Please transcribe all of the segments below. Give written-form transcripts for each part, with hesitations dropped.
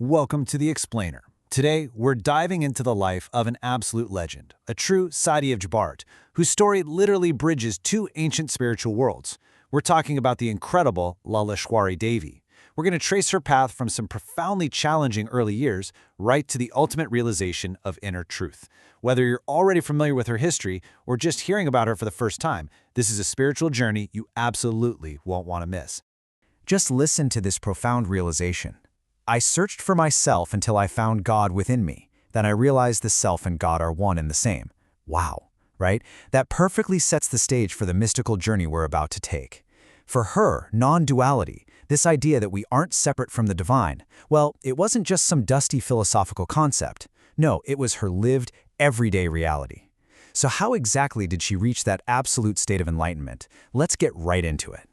Welcome to The Explainer. Today, we're diving into the life of an absolute legend, a true Sadi of Jabart, whose story literally bridges two ancient spiritual worlds. We're talking about the incredible Lalleshwari Devi. We're going to trace her path from some profoundly challenging early years right to the ultimate realization of inner truth. Whether you're already familiar with her history or just hearing about her for the first time, this is a spiritual journey you absolutely won't want to miss. Just listen to this profound realization. I searched for myself until I found God within me. Then I realized the self and God are one and the same. Wow, right? That perfectly sets the stage for the mystical journey we're about to take. For her, non-duality, this idea that we aren't separate from the divine, well, it wasn't just some dusty philosophical concept. No, it was her lived, everyday reality. So how exactly did she reach that absolute state of enlightenment? Let's get right into it.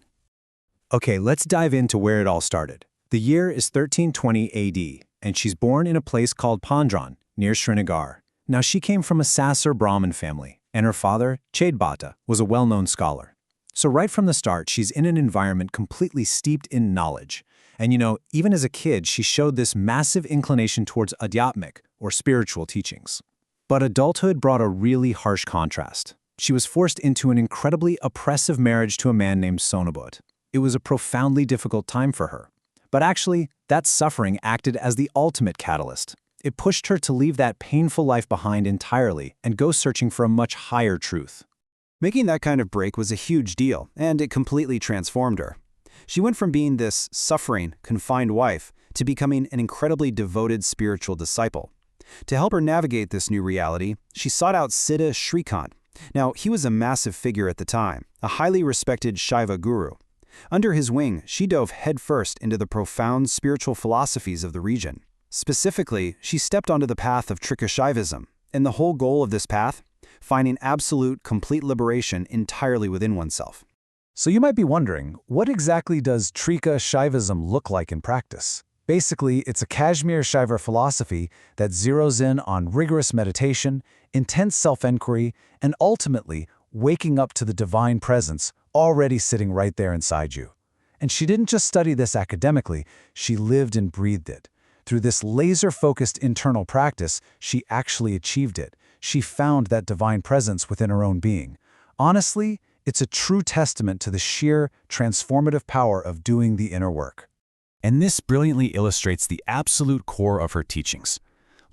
Okay, let's dive into where it all started. The year is 1320 AD, and she's born in a place called Panchane, near Srinagar. Now, she came from a Sasur Brahmin family, and her father, Chedbata, was a well-known scholar. So right from the start, she's in an environment completely steeped in knowledge. And even as a kid, she showed this massive inclination towards adhyatmic, or spiritual teachings. But adulthood brought a really harsh contrast. She was forced into an incredibly oppressive marriage to a man named Sonobut. It was a profoundly difficult time for her. But actually, that suffering acted as the ultimate catalyst. It pushed her to leave that painful life behind entirely and go searching for a much higher truth. Making that kind of break was a huge deal, and it completely transformed her. She went from being this suffering, confined wife to becoming an incredibly devoted spiritual disciple. To help her navigate this new reality, she sought out Siddha Srikant. Now, he was a massive figure at the time, a highly respected Shaiva guru. Under his wing, she dove headfirst into the profound spiritual philosophies of the region. Specifically, she stepped onto the path of Trikashaivism, and the whole goal of this path? Finding absolute, complete liberation entirely within oneself. So you might be wondering, what exactly does Trika Shaivism look like in practice? Basically, it's a Kashmir Shaiva philosophy that zeroes in on rigorous meditation, intense self-inquiry, and ultimately waking up to the divine presence already sitting right there inside you. And she didn't just study this academically, she lived and breathed it. Through this laser-focused internal practice, she actually achieved it. She found that divine presence within her own being. Honestly, it's a true testament to the sheer, transformative power of doing the inner work. And this brilliantly illustrates the absolute core of her teachings.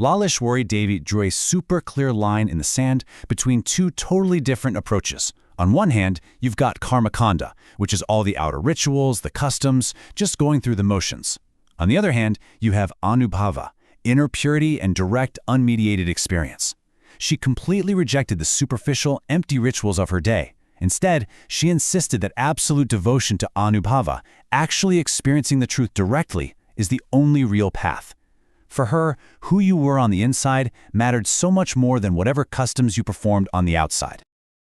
Lalleshwari Devi drew a super clear line in the sand between two totally different approaches. On one hand, you've got karmakanda, which is all the outer rituals, the customs, just going through the motions. On the other hand, you have anubhava, inner purity and direct, unmediated experience. She completely rejected the superficial, empty rituals of her day. Instead, she insisted that absolute devotion to anubhava, actually experiencing the truth directly, is the only real path. For her, who you were on the inside mattered so much more than whatever customs you performed on the outside.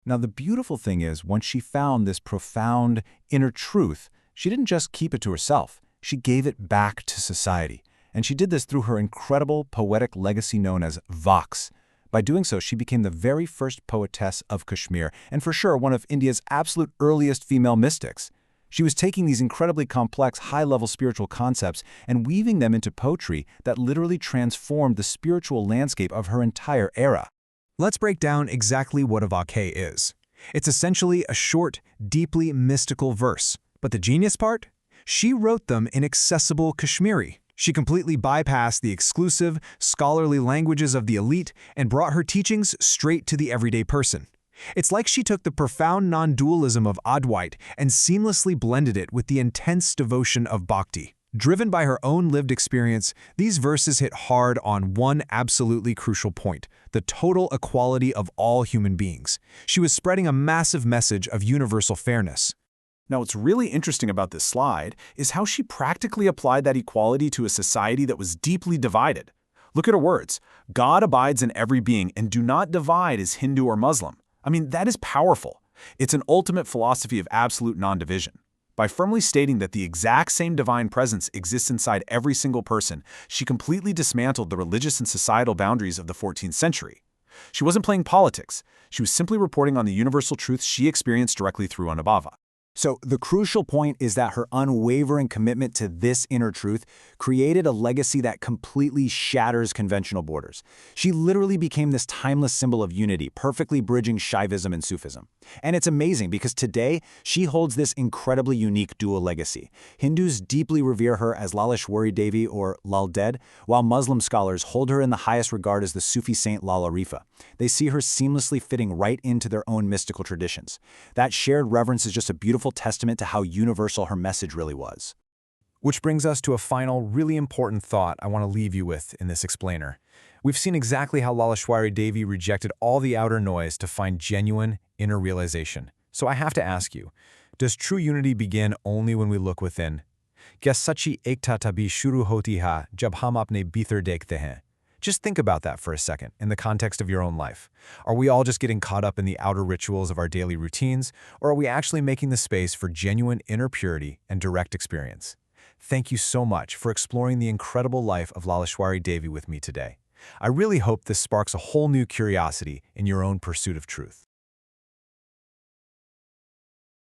Now, the beautiful thing is, once she found this profound inner truth, she didn't just keep it to herself. She gave it back to society. And she did this through her incredible poetic legacy known as Vox. By doing so, she became the very first poetess of Kashmir, and for sure one of India's absolute earliest female mystics. She was taking these incredibly complex, high-level spiritual concepts and weaving them into poetry that literally transformed the spiritual landscape of her entire era. Let's break down exactly what a Vakhe is. It's essentially a short, deeply mystical verse. But the genius part? She wrote them in accessible Kashmiri. She completely bypassed the exclusive, scholarly languages of the elite and brought her teachings straight to the everyday person. It's like she took the profound non-dualism of Advait and seamlessly blended it with the intense devotion of Bhakti. Driven by her own lived experience, these verses hit hard on one absolutely crucial point: the total equality of all human beings. She was spreading a massive message of universal fairness. Now, what's really interesting about this slide is how she practically applied that equality to a society that was deeply divided. Look at her words. God abides in every being, and do not divide as Hindu or Muslim. I mean, that is powerful. It's an ultimate philosophy of absolute non-division. By firmly stating that the exact same divine presence exists inside every single person, she completely dismantled the religious and societal boundaries of the 14th century. She wasn't playing politics. She was simply reporting on the universal truth she experienced directly through Anubhava. So the crucial point is that her unwavering commitment to this inner truth created a legacy that completely shatters conventional borders. She literally became this timeless symbol of unity, perfectly bridging Shaivism and Sufism. And it's amazing because today she holds this incredibly unique dual legacy. Hindus deeply revere her as Lalleshwari Devi or Lal Dead, while Muslim scholars hold her in the highest regard as the Sufi saint Lal Arifa. They see her seamlessly fitting right into their own mystical traditions. That shared reverence is just a beautiful testament to how universal her message really was. Which brings us to a final, really important thought I want to leave you with in this explainer. We've seen exactly how Lalleshwari Devi rejected all the outer noise to find genuine inner realization. So I have to ask you, does true unity begin only when we look within? Kya sachi ekta tabhi shuru hoti hai jab hum apne bhitar dekhte hain? Just think about that for a second in the context of your own life. Are we all just getting caught up in the outer rituals of our daily routines, or are we actually making the space for genuine inner purity and direct experience? Thank you so much for exploring the incredible life of Lalleshwari Devi with me today. I really hope this sparks a whole new curiosity in your own pursuit of truth.